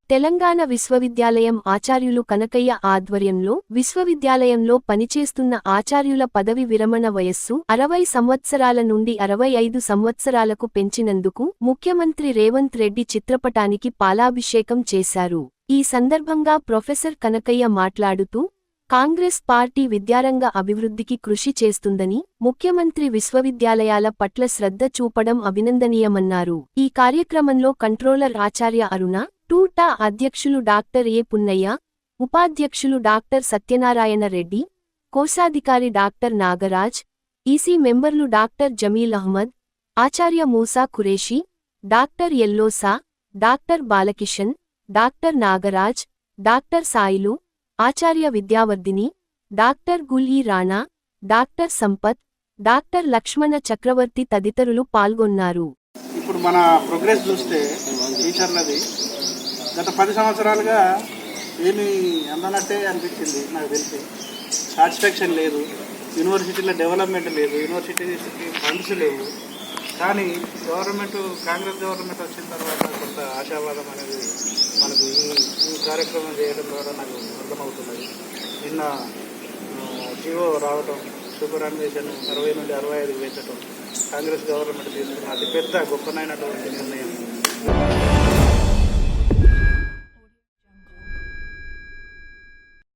తెలంగాణ విశ్వవిద్యాలయం ఆచార్యులు కనకయ్య ఆధ్వర్యంలో విశ్వవిద్యాలయంలో పనిచేస్తున్న ఆచార్యుల పదవి విరమణ వయస్సు 60 సంవత్సరాల నుండి 65 సంవత్సరాలకు పెంచినందుకు ముఖ్యమంత్రి రేవంత్ రెడ్డి చిత్రపటానికి పాలాభిషేకం చేశారు. ఈ సందర్భంగా ప్రొఫెసర్ కనకయ్య మాట్లాడుతూ, కాంగ్రెస్ పార్టీ విద్యారంగ అభివృద్ధికి కృషి చేస్తుందని, ముఖ్యమంత్రి విశ్వవిద్యాలయాల పట్ల శ్రద్ధ చూపడం అభినందనీయమన్నారు. ఈ కార్యక్రమంలో కంట్రోలర్ ఆచార్య అరుణ, టూటా అధ్యక్షులు డాక్టర్ ఏ పున్నయ్య, ఉపాధ్యక్షులు డాక్టర్ సత్యనారాయణ రెడ్డి, కోశాధికారి డాక్టర్ నాగరాజ్, ఈసీ మెంబర్లు డాక్టర్ జమీల్ అహ్మద్, ఆచార్య Moosa Qureshi, doctor Yellosa, doctor Balakishan, doctor Nagaraj, doctor Sailu, ఆచార్య Vidyavardhini, doctor Gul e Rana, doctor Sampath, doctor Lakshmana Chakravarthi తదితరులు పాల్గొన్నారు. ఇప్పుడు మన ప్రోగ్రెస్ చూస్తే టీచర్లది గత 10 సంవత్సరాలుగా ఏమీ అందనట్టే అనిపించింది. నాకు తెలిసి సాటిస్ఫాక్షన్ లేదు, యూనివర్సిటీల డెవలప్మెంట్ లేదు, యూనివర్సిటీకి ఫండ్స్ లేవు. కానీ కాంగ్రెస్ గవర్నమెంట్ వచ్చిన తర్వాత కొంత ఆశావాదం అనేది మనకు ఈ కార్యక్రమం చేయడం ద్వారా నాకు అర్థమవుతున్నది. నిన్న జీవో రావటం, సూపరాన్వేషన్ 60 నుండి 65 పెంచడం కాంగ్రెస్ గవర్నమెంట్ తీసుకున్న అతిపెద్ద గొప్పనైనటువంటి నిర్ణయం.